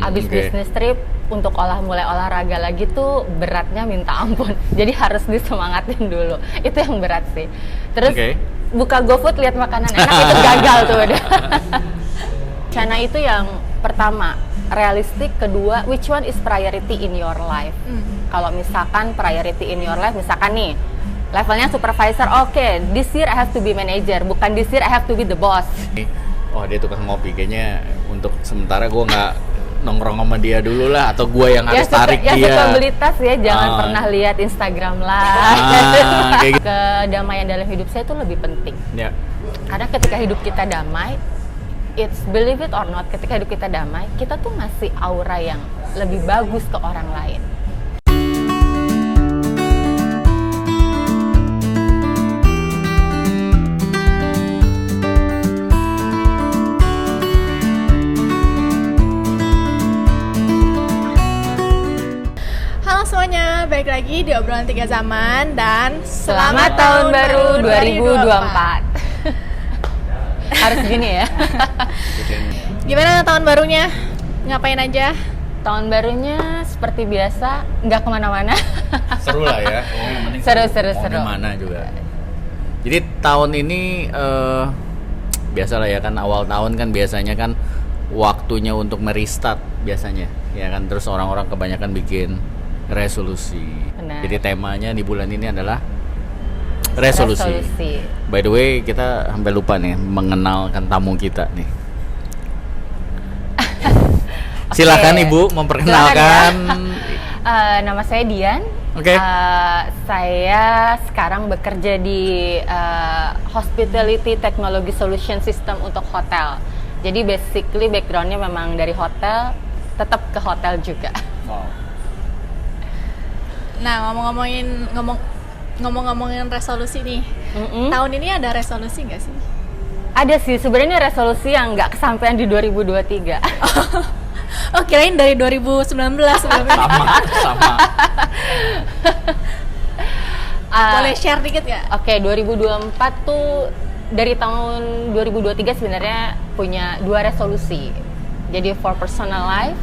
Abis bisnis trip untuk mulai olahraga lagi tuh beratnya minta ampun. Jadi harus disemangatin dulu. Itu yang berat sih. Terus buka GoFood lihat makanan enak itu gagal tuh udah. China itu yang pertama realistik, kedua which one is priority in your life. Kalau misalkan priority in your life, misalkan nih levelnya supervisor, this year I have to be manager, bukan this year I have to be the boss. Oh dia tukang ngopi, kayaknya untuk sementara gue nggak nongkrong sama dia dulu lah, atau gue yang harus tarik dia. Ya suka beli tas ya, jangan pernah lihat Instagram lah. Gitu. Kedamaian dalam hidup saya itu lebih penting. Karena ketika hidup kita damai, it's believe it or not, ketika hidup kita damai, kita tuh ngasih aura yang lebih bagus ke orang lain. Semuanya, balik lagi di obrolan 3 zaman dan selamat tahun baru 2024. Harus gini ya. Gimana tahun barunya? Ngapain aja? Tahun barunya seperti biasa, nggak kemana-mana. Seru lah ya. Seru. Kemana juga. Jadi tahun ini biasa lah ya kan, awal tahun kan biasanya kan waktunya untuk merestart biasanya, ya kan. Terus orang-orang kebanyakan bikin resolusi. Benar. Jadi temanya di bulan ini adalah resolusi. By the way, kita sampai lupa nih mengenalkan tamu kita nih. Silakan Ibu memperkenalkan. Nama saya Dian. Saya sekarang bekerja di Hospitality Technology Solution System untuk hotel. Jadi basically backgroundnya memang dari hotel, tetap ke hotel juga. Wow. Nah, ngomong-ngomongin resolusi nih, tahun ini ada resolusi nggak sih? Ada sih, sebenarnya resolusi yang nggak kesampaian di 2023. Oh, kirain dari 2019 sebelumnya. Sama. Boleh share dikit nggak? 2024 tuh dari tahun 2023 sebenarnya punya 2 resolusi. Jadi for personal life,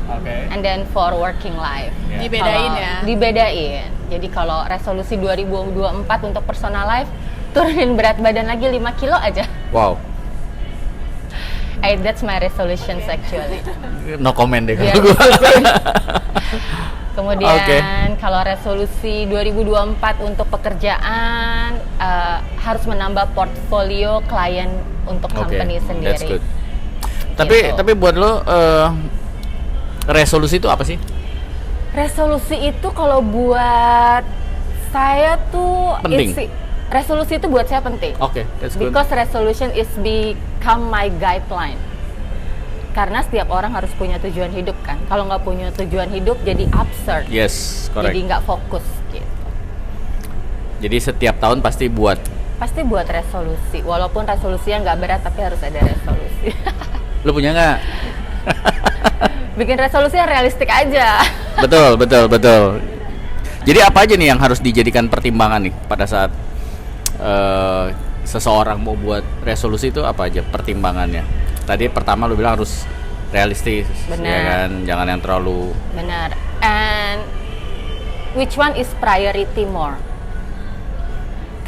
and then for working life. Dibedain ya? Dibedain. Jadi kalau resolusi 2024 untuk personal life, turunin berat badan lagi 5 kilo aja. Wow. That's my resolutions actually. No comment deh kalau gue. Kemudian kalau resolusi 2024 untuk pekerjaan, harus menambah portfolio klien untuk company sendiri. That's good. Tapi buat lo resolusi itu apa sih? Resolusi itu kalau buat saya tuh penting. Resolusi itu buat saya penting. That's good. Because resolution is become my guideline. Karena setiap orang harus punya tujuan hidup kan. Kalau nggak punya tujuan hidup jadi absurd. Yes, correct. Jadi nggak fokus gitu. Jadi setiap tahun pasti buat resolusi. Walaupun resolusinya nggak berat tapi harus ada resolusi. Lu punya nggak? Bikin resolusi yang realistik aja. Betul. Jadi apa aja nih yang harus dijadikan pertimbangan nih pada saat seseorang mau buat resolusi itu, apa aja pertimbangannya? Tadi pertama lu bilang harus realistis. Benar. Ya kan, jangan yang terlalu. Benar. And which one is priority more?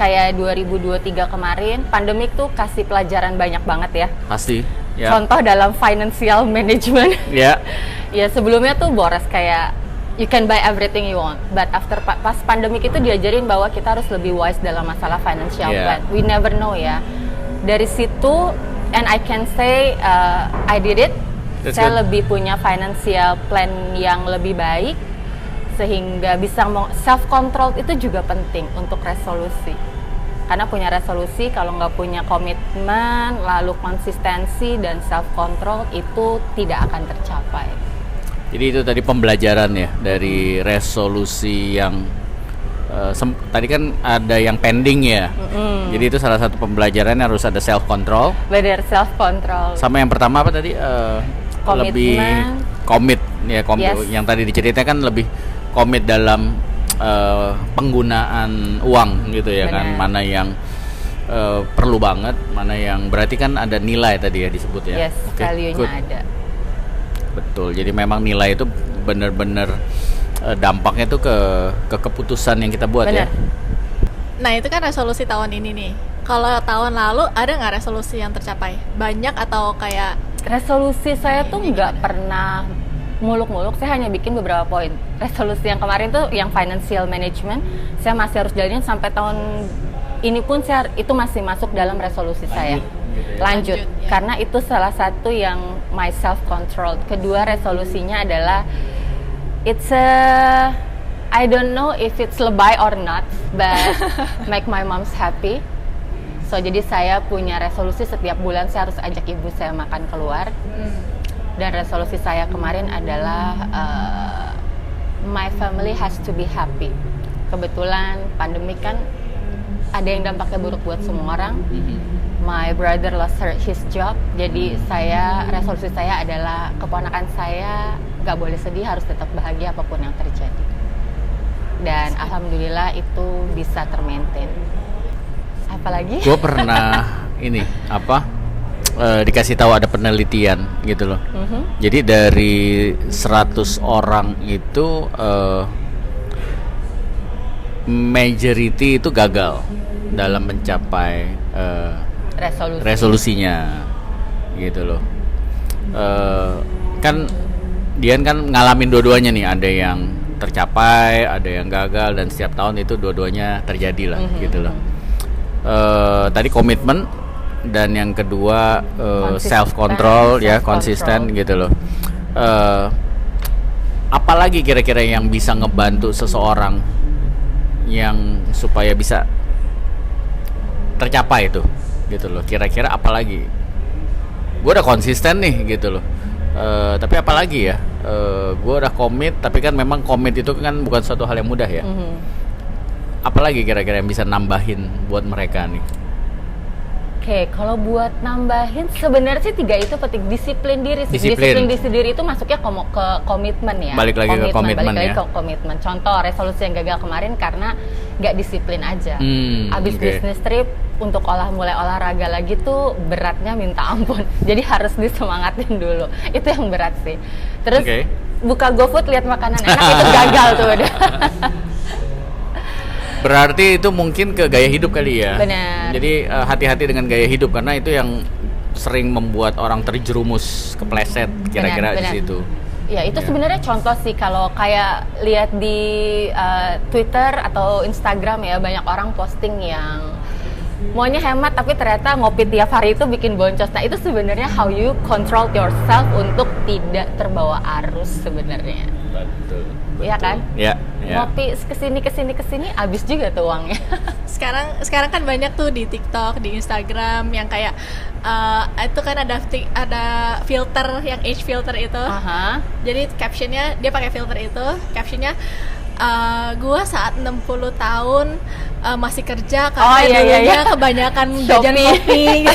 Kayak 2023 kemarin, pandemik tuh kasih pelajaran banyak banget ya. Pasti. Ya. Contoh dalam financial management. Ya. Ya sebelumnya tuh boros kayak you can buy everything you want, but after pas pandemik itu diajarin bahwa kita harus lebih wise dalam masalah financial plan. We never know ya. Dari situ, and I can say I did it. Saya lebih punya financial plan yang lebih baik, sehingga bisa self control itu juga penting untuk resolusi. Karena punya resolusi, kalau nggak punya komitmen, lalu konsistensi dan self control itu tidak akan tercapai. Jadi itu tadi pembelajaran ya dari resolusi yang tadi kan ada yang pending ya. Jadi itu salah satu pembelajaran, harus ada self control. Benar, self control. Sama yang pertama apa tadi? Lebih komit ya, Yes. Yang tadi diceritakan lebih komit dalam penggunaan uang gitu ya. Benar. Kan, mana yang perlu banget, mana yang berarti kan ada nilai tadi ya disebut ya. Yes, value-nya ada. Betul. Jadi memang nilai itu benar-benar dampaknya tuh ke keputusan yang kita buat. Benar. Ya. Nah itu kan resolusi tahun ini nih. Kalau tahun lalu ada nggak resolusi yang tercapai? Banyak atau kayak Resolusi saya tuh nggak pernah muluk-muluk, saya hanya bikin beberapa poin. Resolusi yang kemarin tuh yang financial management, saya masih harus jalanin sampai tahun ini pun itu masih masuk dalam resolusi saya. Lanjut, ya. karena itu salah satu yang my self control. Kedua resolusinya adalah I don't know if it's lebay or not, but make my moms happy. So jadi saya punya resolusi setiap bulan saya harus ajak ibu saya makan keluar. Dan resolusi saya kemarin adalah my family has to be happy. Kebetulan pandemi kan ada yang dampaknya buruk buat semua orang. My brother lost his job. Jadi resolusi saya adalah keponakan saya gak boleh sedih, harus tetap bahagia apapun yang terjadi. Dan alhamdulillah itu bisa termaintain. Apalagi? Gue pernah dikasih tahu ada penelitian gitu loh. Jadi dari 100 orang itu majority itu gagal dalam mencapai resolusinya gitu loh. Kan Dian kan ngalamin dua-duanya nih, ada yang tercapai, ada yang gagal, dan setiap tahun itu dua-duanya terjadi lah gitu loh. Tadi komitmen, dan yang kedua self control ya, konsisten gitu loh. Apalagi kira-kira yang bisa ngebantu seseorang yang supaya bisa tercapai itu gitu loh. Kira-kira apalagi? Gue udah konsisten nih gitu loh. Tapi apalagi ya? Gue udah komit, tapi kan memang komit itu kan bukan suatu hal yang mudah ya. Apalagi kira-kira yang bisa nambahin buat mereka nih? Oke, kalau buat nambahin sebenarnya sih 3 itu penting. Disiplin diri sih. Disiplin diri itu masuknya ke komitmen ya. Balik lagi ke komitmen ya. Ke komitmen. Contoh resolusi yang gagal kemarin karena nggak disiplin aja. Abis bisnis trip untuk mulai olahraga lagi tuh beratnya minta ampun. Jadi harus disemangatin dulu. Itu yang berat sih. Terus buka GoFood lihat makanan enak itu gagal tuh udah. Berarti itu mungkin ke gaya hidup kali ya. Benar. Jadi hati-hati dengan gaya hidup, karena itu yang sering membuat orang terjerumus, kepleset kira-kira di situ. Ya itu sebenarnya contoh sih, kalau kayak lihat di Twitter atau Instagram ya, banyak orang posting yang maunya hemat tapi ternyata ngopi tiap hari itu bikin boncos. Nah itu sebenarnya how you control yourself untuk tidak terbawa arus sebenarnya. Betul. Iya kan? Iya. Ngopi kesini habis juga tuh uangnya. Sekarang kan banyak tuh di TikTok, di Instagram yang kayak itu kan ada filter yang age filter itu. Jadi captionnya dia pakai filter itu, captionnya gua saat 60 tahun masih kerja karena dulunya kebanyakan jajan kopi.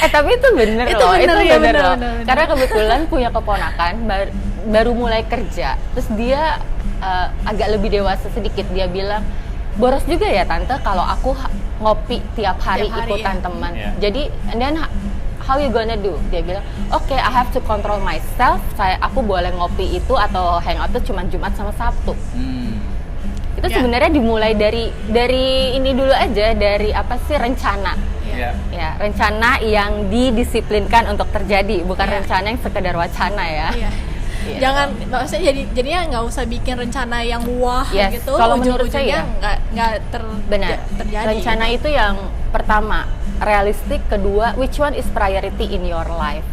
Tapi itu bener itu loh. Bener. Karena kebetulan punya keponakan baru mulai kerja, terus dia agak lebih dewasa sedikit. Dia bilang, boros juga ya tante kalau aku ngopi tiap hari ikutan teman. Jadi and then how you gonna do? Dia bilang, okay, I have to control myself. Aku boleh ngopi itu atau hangout itu cuma Jumat sama Sabtu. Itu sebenarnya dimulai dari ini dulu aja, dari apa sih, rencana. Ya, rencana yang didisiplinkan untuk terjadi, bukan rencana yang sekedar wacana ya. Jangan, maksudnya jadinya nggak usah bikin rencana yang wah gitu. Kalau menurut saya nggak terjadi. Rencana itu yang pertama realistik, kedua which one is priority in your life.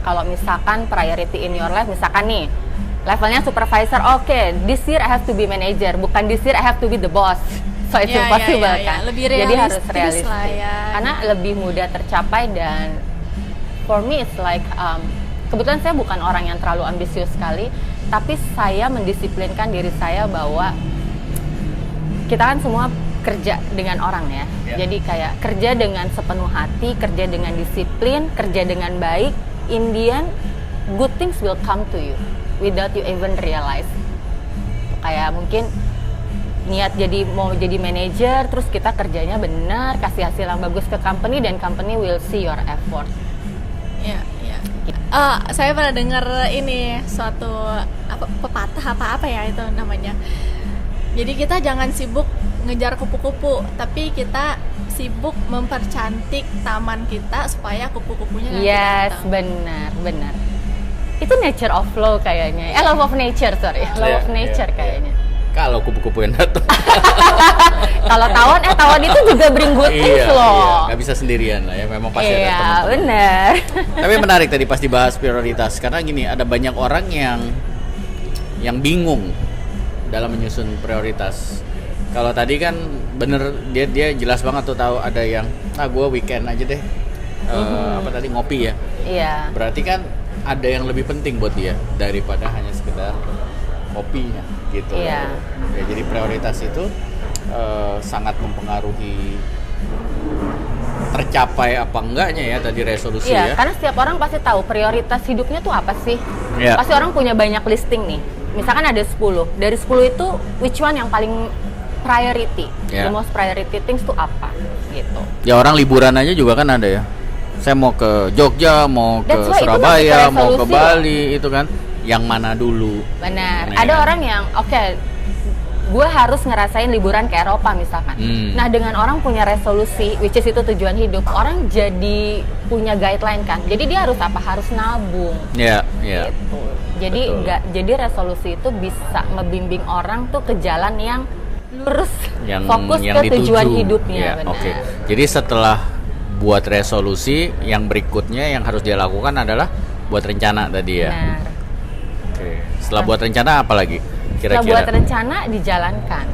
Kalau misalkan priority in your life, misalkan nih levelnya supervisor, this year I have to be manager, bukan this year I have to be the boss. So it's impossible kan. Jadi harus realistik karena lebih mudah tercapai. Dan for me it's like kebetulan saya bukan orang yang terlalu ambisius sekali, tapi saya mendisiplinkan diri saya bahwa kita kan semua kerja dengan orang ya. Jadi kayak kerja dengan sepenuh hati, kerja dengan disiplin, kerja dengan baik. In the end, good things will come to you without you even realize. Kayak mungkin niat mau jadi manajer, terus kita kerjanya benar, kasih hasil yang bagus ke company, dan company will see your effort. Saya pernah dengar ini suatu pepatah apa ya itu namanya. Jadi kita jangan sibuk ngejar kupu-kupu, tapi kita sibuk mempercantik taman kita supaya kupu-kupunya nanti Yes, datang. benar. Itu nature of flow kayaknya. Love of nature, sorry. Love of nature kayaknya. Kalau kupu-kupu yang datang. Kalau tawon itu juga bring good things loh. Nggak bisa sendirian lah ya, memang pasti ada Iya, teman-teman. benar. Tapi menarik tadi pas dibahas prioritas, karena gini, ada banyak orang yang bingung dalam menyusun prioritas. Kalau tadi kan bener dia jelas banget tuh tahu ada yang gue weekend aja deh. Apa tadi ngopi ya. Iya. Berarti kan ada yang lebih penting buat dia daripada hanya sekedar kopinya gitu. Iya. Ya, jadi prioritas itu sangat mempengaruhi tercapai apa enggaknya ya tadi resolusi Iya, ya. karena setiap orang pasti tahu prioritas hidupnya tuh apa sih. Iya. Pasti orang punya banyak listing nih. Misalkan ada 10. Dari 10 itu which one yang paling priority? Iya. The most priority things tuh apa? Gitu. Ya orang liburan aja juga kan ada ya. Saya mau ke Jogja, mau ke That's why itu Surabaya, masih mau ke resolusi Bali, itu kan. Yang mana dulu? Benar. Nah, Ada ya. orang yang gue harus ngerasain liburan ke Eropa misalkan. Nah, dengan orang punya resolusi, which is itu tujuan hidup, orang jadi punya guideline kan. Jadi dia harus apa? Harus nabung. Ya, ya. Gitu. Jadi Betul. jadi resolusi itu bisa ngebimbing orang tuh ke jalan yang lurus, Yang fokus yang ke tujuan dituju. hidupnya. Ya, Benar. oke. Jadi setelah buat resolusi, yang berikutnya yang harus dia lakukan adalah buat rencana tadi ya. Benar. Oke. Setelah buat rencana apa lagi? Setelah Kira-kira. buat rencana dijalankan.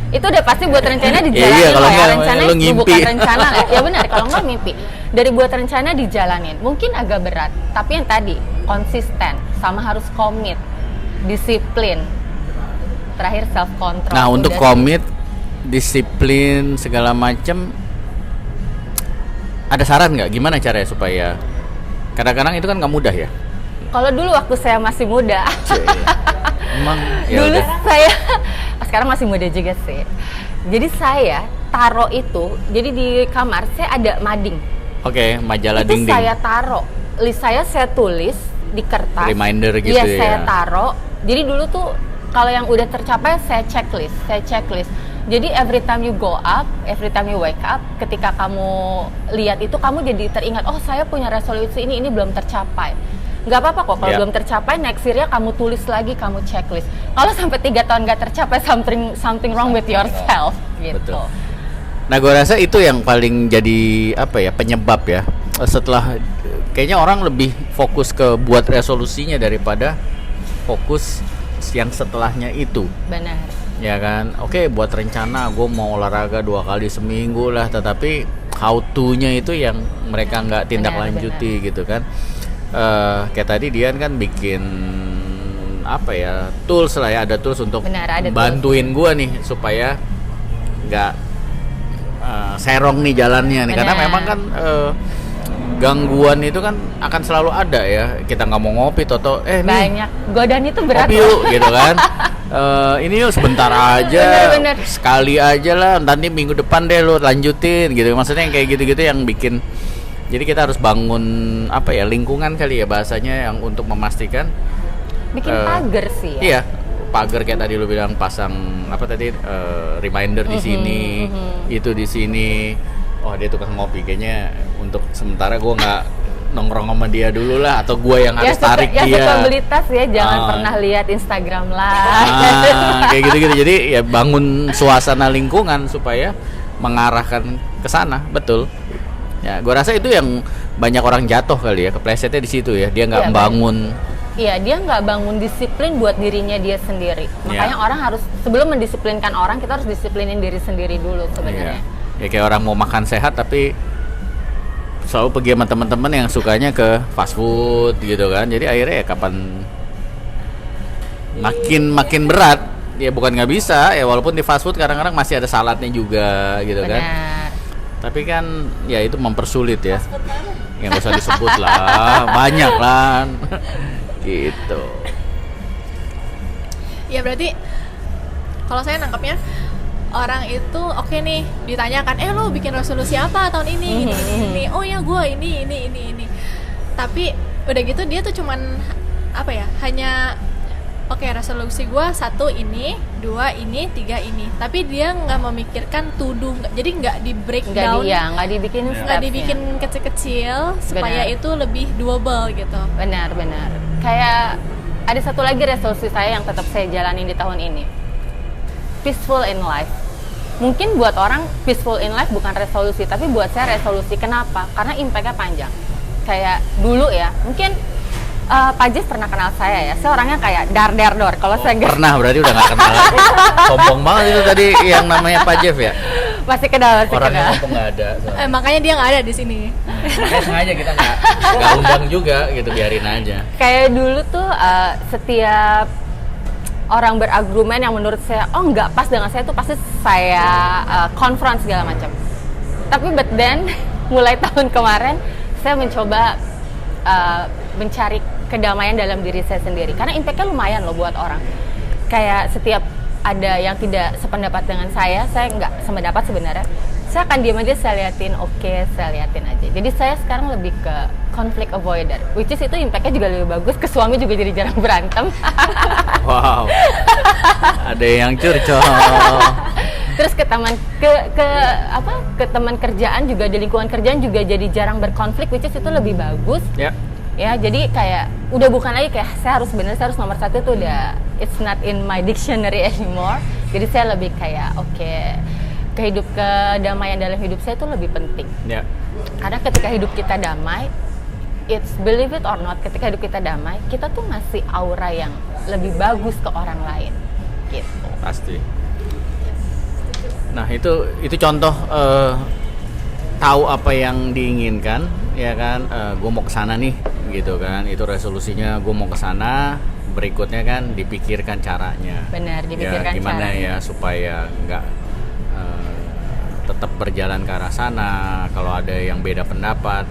Itu udah pasti buat rencana Iya, dijalanin kalau loh ya. nggak, Rencana lu itu ngimpi. bukan rencana lah. Ya benar, kalau nggak mimpi. Dari buat rencana dijalanin. Mungkin agak berat, tapi yang tadi konsisten sama harus komit, disiplin. Terakhir self control. Nah, untuk komit, disiplin segala macam, ada saran nggak? Gimana caranya supaya kadang-kadang itu kan nggak mudah ya? Kalau dulu waktu saya masih muda, Emang ya dulu udah. saya sekarang masih muda juga sih. Jadi saya taruh itu, jadi di kamar saya ada mading. Oke, majalah Itu dinding. saya taruh, list saya tulis di kertas. Reminder gitu Iya, ya. saya taruh. Jadi dulu tuh kalau yang udah tercapai saya checklist. Jadi every time you go up, every time you wake up, ketika kamu lihat itu kamu jadi teringat, oh saya punya resolusi ini belum tercapai. Nggak apa-apa kok kalau Yeah. belum tercapai, next year-nya kamu tulis lagi, kamu checklist. Kalau sampai 3 tahun nggak tercapai, something wrong with yourself gitu. Betul. Nah, gue rasa itu yang paling jadi apa ya, penyebab ya. Setelah kayaknya orang lebih fokus ke buat resolusinya daripada fokus yang setelahnya itu. Benar. Ya kan, oke, buat rencana gue mau olahraga 2 kali seminggu lah, tetapi how to-nya itu yang mereka nggak tindak lanjuti gitu kan. Kayak tadi Dian kan bikin apa ya, tools lah ya, ada tools untuk Benar, ada bantuin gue nih supaya nggak serong nih jalannya nih, karena Benar. memang kan gangguan itu kan akan selalu ada ya. Kita nggak mau ngopi, toto nih Banyak. Godaan itu berat kopi loh. yuk gitu kan. Ini yuk sebentar aja, Bener. sekali aja lah, nanti minggu depan deh lo lanjutin gitu. Maksudnya yang kayak gitu-gitu yang bikin, jadi kita harus bangun apa ya, lingkungan kali ya bahasanya, yang untuk memastikan Bikin pagar sih ya. iya, pagar kayak tadi lo bilang, pasang apa tadi, reminder di sini, itu di sini. Oh, dia tukang ngopi, kayaknya untuk sementara gue nggak nongkrong sama dia dulu lah, atau gue yang harus tarik ya dia. suka beli tas ya, jangan Ah. pernah lihat Instagram lah. Kayak gitu-gitu. Jadi ya bangun suasana lingkungan supaya mengarahkan ke sana, betul. Ya, gue rasa itu yang banyak orang jatuh kali ya, keplesetnya di situ ya. Dia nggak Iya, bangun. Iya, dia nggak bangun disiplin buat dirinya dia sendiri. Makanya Iya. orang harus, sebelum mendisiplinkan orang, kita harus disiplinin diri sendiri dulu sebenarnya. Ya kayak orang mau makan sehat tapi selalu pergi sama teman-teman yang sukanya ke fast food gitu kan. Jadi akhirnya ya kapan makin berat. Ya bukan nggak bisa ya, walaupun di fast food kadang-kadang masih ada saladnya juga gitu kan. Benar. Tapi kan ya itu mempersulit ya. Yang gak usah disebut lah, banyak lah. Gitu. Ya berarti kalau saya nangkapnya, orang itu oke nih ditanyakan, lo bikin resolusi apa tahun ini? Ini. Oh ya gue ini. Tapi Udah gitu dia tuh cuman apa ya, hanya oke, resolusi gue 1 ini, 2 ini, 3 ini. Tapi dia nggak memikirkan to do, jadi nggak di breakdown, nggak dibikin nggak dibikin kecil-kecil supaya Benar. itu lebih doable gitu. Benar. Kayak ada satu lagi resolusi saya yang tetap saya jalanin di tahun ini. Peaceful in life. Mungkin buat orang peaceful in life bukan resolusi, tapi buat saya resolusi. Kenapa? Karena impact-nya panjang. Kayak dulu ya, mungkin Pak Jeff pernah kenal saya ya. Saya orangnya kayak dar-der-dor. Kalau saya nggak Pernah, berarti udah nggak kenal lagi. Sombong banget itu tadi yang namanya Pak Jeff ya. masih kenal. Orangnya ngomong nggak ada. soalnya. Makanya dia nggak ada di sini. Makanya sengaja kita nggak undang juga gitu, biarin aja. Kayak dulu tuh setiap orang berargumen yang menurut saya nggak pas dengan saya tuh pasti saya confront segala macam. Tapi but then mulai tahun kemarin saya mencoba mencari kedamaian dalam diri saya sendiri karena impactnya lumayan loh buat orang. Kayak setiap ada yang tidak sependapat dengan saya nggak sependapat sebenarnya, saya akan diam aja, saya liatin, saya liatin aja. Jadi saya sekarang lebih ke conflict avoider, which is itu impactnya juga lebih bagus, ke suami juga jadi jarang berantem. Wow, ada yang curcol. Terus ke teman ke teman kerjaan juga, di lingkungan kerjaan juga jadi jarang berkonflik, which is itu lebih bagus. Ya, jadi kayak udah bukan lagi kayak saya harus nomor 1 tuh udah it's not in my dictionary anymore. Jadi saya lebih kayak kedamaian dalam hidup saya itu lebih penting. Ya. Karena ketika hidup kita damai, it's believe it or not, ketika hidup kita damai, kita tuh ngasih aura yang lebih bagus ke orang lain. Gitu. Pasti. Nah, itu contoh tahu apa yang diinginkan, ya kan? Gue mau kesana nih, gitu kan? Itu resolusinya, gue mau kesana. Berikutnya kan dipikirkan caranya. Benar, dipikirkan ya, gimana caranya. ya supaya nggak tetap berjalan ke arah sana. Kalau ada yang beda pendapat,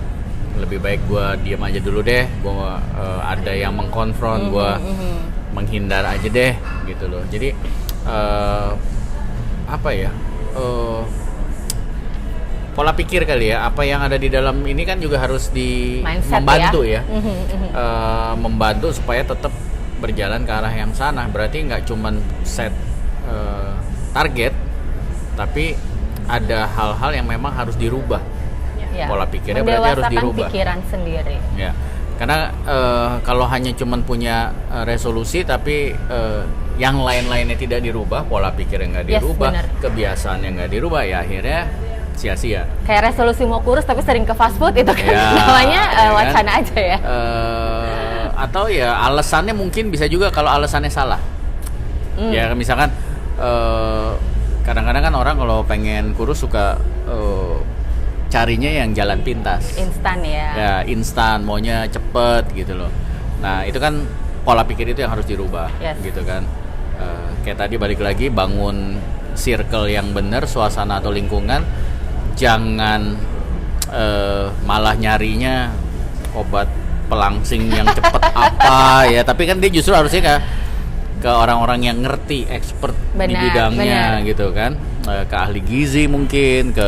lebih baik gue diam aja dulu deh. Gue ada yang mengkonfront, gue menghindar aja deh, gitu loh. Jadi apa ya? Pola pikir kali ya, apa yang ada di dalam ini kan juga harus membantu ya, membantu supaya tetap berjalan ke arah yang sana. Berarti nggak cuman set target, tapi ada hal-hal yang memang harus dirubah. Ya. Pola pikirnya berarti harus dirubah. Pikiran sendiri. Ya, karena kalau hanya cuman punya resolusi tapi yang lain-lainnya tidak dirubah, pola pikirnya nggak dirubah, benar. kebiasaan yang nggak dirubah, ya akhirnya sia-sia. Kayak resolusi mau kurus tapi sering ke fast food itu kan Ya, namanya ya kan? wacana aja ya. Atau ya alasannya mungkin bisa juga kalau alasannya salah. Ya misalkan kadang-kadang kan orang kalau pengen kurus suka carinya yang jalan pintas. Instan ya. Ya instan, maunya cepet gitu loh. Nah itu kan pola pikir itu yang harus dirubah, gitu kan. Kayak tadi balik lagi, bangun circle yang benar, suasana atau lingkungan. Jangan malah nyarinya obat pelangsing yang cepet apa ya, tapi kan dia justru harusnya ke orang-orang yang ngerti, expert di bidangnya gitu kan, ke ahli gizi mungkin, ke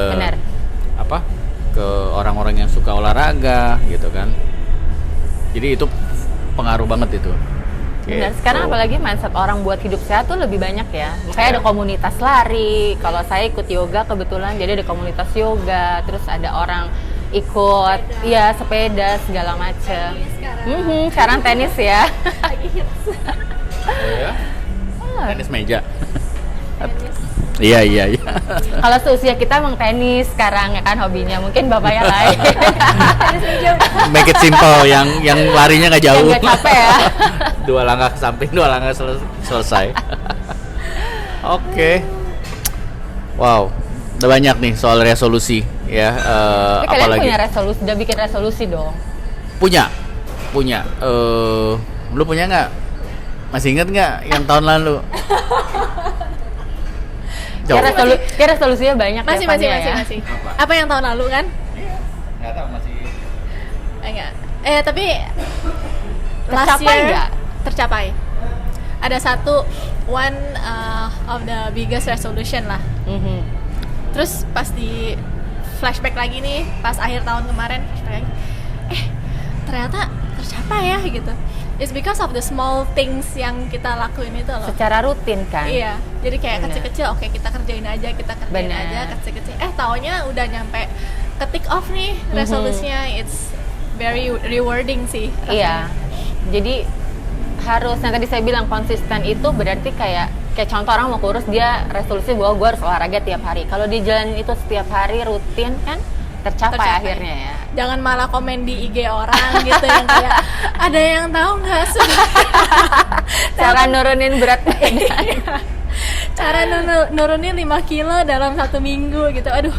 ke orang-orang yang suka olahraga gitu kan. Jadi itu pengaruh banget itu. Benar, sekarang apalagi mindset orang buat hidup sehat tuh lebih banyak ya. Makanya ada komunitas lari. Kalau saya ikut yoga kebetulan, jadi ada komunitas yoga. Terus ada orang ikut sepeda segala macem. Sekarang tenis ya. Lagi hits. Oh ya? Tenis meja. Iya. Kalau seusia kita emang tenis sekarang ya kan hobinya. Mungkin bapaknya lain. Tenis meja. Make it simple, yang larinya nggak jauh. Yang nggak capek ya. 2 langkah ke samping, 2 langkah selesai. Oke. Wow, udah banyak nih soal resolusi ya. Tapi kalian Apalagi punya resolusi, udah bikin resolusi dong? punya. Lu punya nggak? Masih ingat nggak yang tahun lalu? Ya resolusinya banyak Masih. ya. Apa yang tahun lalu kan? Nggak tahu, masih. Enggak. Tapi Tercapai last year nggak? tercapai. Ada one of the biggest resolution lah. Terus pas di flashback lagi nih, pas akhir tahun kemarin, ternyata tercapai ya gitu. It's because of the small things yang kita lakuin itu loh. Secara rutin kan. Iya, jadi kayak Bener. kecil-kecil, oke kita kerjain aja, Bener. aja kecil-kecil. Taunya udah nyampe ke tick off nih resolusinya. It's very rewarding sih. Iya. Jadi harus, yang tadi saya bilang konsisten itu berarti kayak contoh orang mau kurus, dia resolusi bahwa gue harus olahraga tiap hari. Kalau dia jalanin itu setiap hari rutin kan tercapai akhirnya ya. Jangan malah komen di IG orang gitu yang kayak ada yang tahu nggak Cara nurunin berat badan. cara nurunin 5 kilo dalam 1 minggu gitu. Aduh.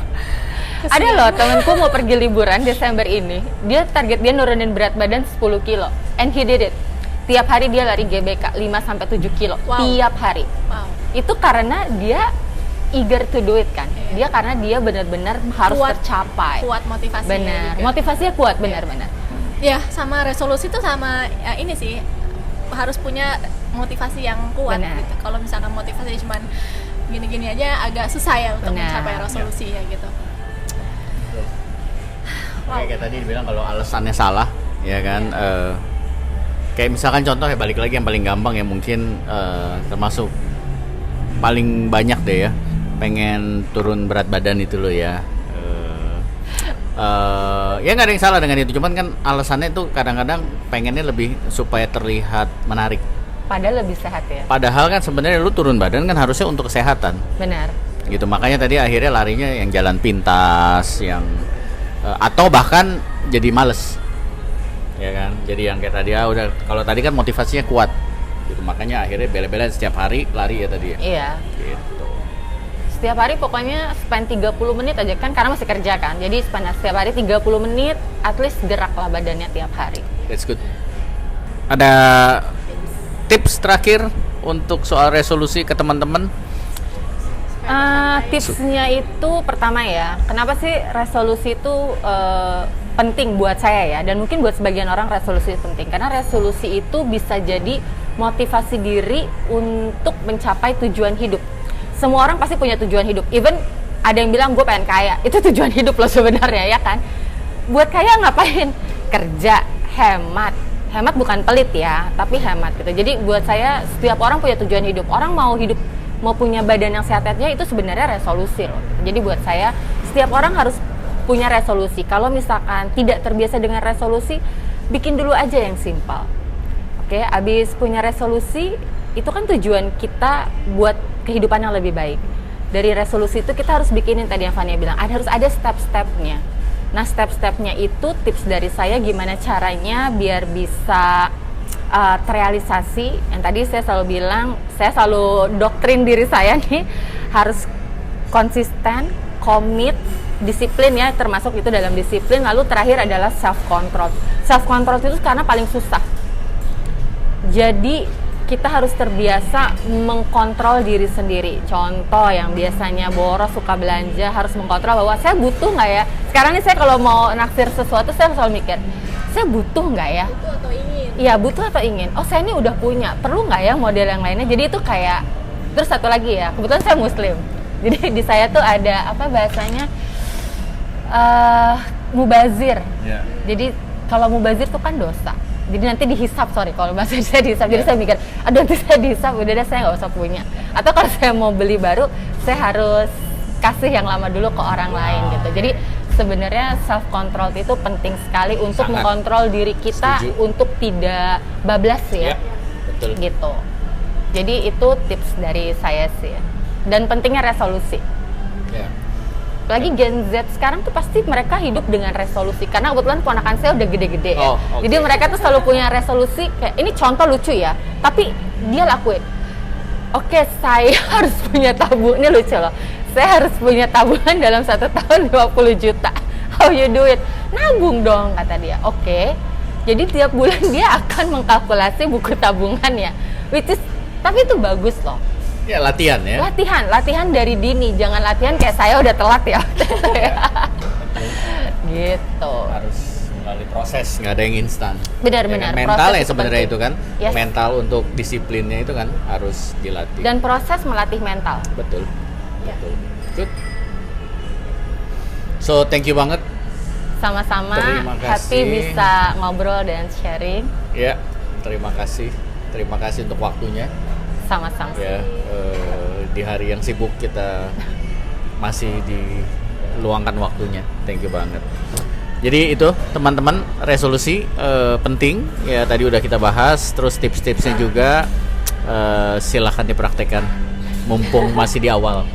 Ada loh temenku mau pergi liburan Desember ini, dia target dia nurunin berat badan 10 kilo and he did it. Tiap hari dia lari GBK 5-7 kilo. Wow. Tiap hari. Wow. Itu karena dia eager to do it kan. Dia karena dia benar-benar harus tercapai. Kuat motivasinya. Benar. juga. Motivasinya kuat, benar-benar. Ya, sama resolusi tuh sama ini sih, harus punya motivasi yang kuat Benar. gitu. Kalau misalkan motivasi cuman gini-gini aja agak susah ya untuk Benar. mencapai resolusi ya gitu. Kayak tadi dibilang kalau alasannya salah, ya kan. Kayak misalkan contoh ya, balik lagi yang paling gampang ya, mungkin termasuk paling banyak deh ya, pengen turun berat badan itu loh ya. Ya nggak ada yang salah dengan itu, cuman kan alasannya itu kadang-kadang pengennya lebih supaya terlihat menarik. Padahal lebih sehat ya. Padahal kan sebenarnya lu turun badan kan harusnya untuk kesehatan. Benar. Gitu, makanya tadi akhirnya larinya yang jalan pintas, yang atau bahkan jadi males, ya kan. Jadi yang kayak tadi udah, kalau tadi kan motivasinya kuat, gitu, makanya akhirnya bela-belain setiap hari lari ya tadi ya. Iya. Gitu. Setiap hari pokoknya spend 30 menit aja kan, karena masih kerja kan. Jadi spend setiap hari 30 menit, at least geraklah badannya tiap hari. That's good. Ada tips terakhir untuk soal resolusi ke teman-teman? Tipsnya itu pertama ya, kenapa sih resolusi itu penting buat saya ya, dan mungkin buat sebagian orang resolusi penting, karena resolusi itu bisa jadi motivasi diri untuk mencapai tujuan hidup. Semua orang pasti punya tujuan hidup, even ada yang bilang gue pengen kaya, itu tujuan hidup loh sebenarnya ya kan. Buat kaya ngapain? Kerja, hemat bukan pelit ya, tapi hemat gitu. Jadi buat saya setiap orang punya tujuan hidup, orang mau hidup, mau punya badan yang sehat aja itu sebenarnya resolusi loh. Jadi buat saya setiap orang harus punya resolusi. Kalau misalkan tidak terbiasa dengan resolusi, bikin dulu aja yang simpel. Oke, abis punya resolusi, itu kan tujuan kita buat kehidupan yang lebih baik. Dari resolusi itu kita harus bikinin tadi yang Fania bilang, harus ada step-stepnya. Nah, step-stepnya itu tips dari saya gimana caranya biar bisa terrealisasi. Yang tadi saya selalu bilang, saya selalu doktrin diri saya nih, harus konsisten, komit, disiplin ya, termasuk itu dalam disiplin. Lalu terakhir adalah self-control. Self-control itu karena paling susah. Jadi kita harus terbiasa mengkontrol diri sendiri. Contoh yang biasanya boros, suka belanja, harus mengkontrol bahwa saya butuh nggak ya. Sekarang nih saya kalau mau naksir sesuatu, saya selalu mikir, saya butuh nggak ya? Butuh atau ingin? Iya, butuh atau ingin. Oh, saya ini udah punya, perlu nggak ya model yang lainnya? Jadi itu kayak, terus satu lagi ya, kebetulan saya muslim. Jadi di saya tuh ada, apa bahasanya, mubazir. Yeah. Jadi kalau mubazir tuh kan dosa. Jadi nanti dihisap, kalau bahasa saya dihisap. Jadi saya mikir, aduh nanti saya dihisap, udah deh saya nggak usah punya. Atau kalau saya mau beli baru, saya harus kasih yang lama dulu ke orang lain gitu. Jadi sebenarnya self control itu penting sekali untuk Sangat. mengontrol diri kita. Setuju. Untuk tidak bablas ya. Betul. Gitu. Jadi itu tips dari saya sih. Dan pentingnya resolusi. Ya. Apalagi Gen Z sekarang tuh pasti mereka hidup dengan resolusi, karena kebetulan ponakan saya udah gede-gede ya. Oh, okay. Jadi mereka tuh selalu punya resolusi, kayak ini contoh lucu ya, tapi dia lakuin. Oke, saya harus punya tabungan, ini lucu loh. Saya harus punya tabungan dalam 1 tahun 20 juta. How you do it? Nabung dong, kata dia. Oke. Jadi tiap bulan dia akan mengkalkulasi buku tabungannya. Tapi itu bagus loh. Ya, latihan ya. Latihan dari dini, jangan latihan kayak saya udah telat ya. Gitu. Harus melalui proses, nggak ada yang instan. Benar-benar. Ya kan? Mental proses ya sebenarnya penting. itu kan. Yes. Mental untuk disiplinnya itu kan harus dilatih. Dan proses melatih mental. Betul. Ya. Betul. Good. So thank you banget Sama-sama. Terima Happy kasih. bisa ngobrol dan sharing. Ya, terima kasih untuk waktunya. Sama-sama. Ya, di hari yang sibuk kita masih diluangkan waktunya. Thank you banget. Jadi itu teman-teman, resolusi penting ya, tadi udah kita bahas. Terus tips-tipsnya juga silahkan dipraktekkan mumpung masih di awal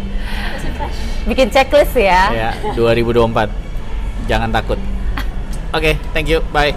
Bikin checklist ya. ya 2024. Jangan takut. Oke, thank you, bye.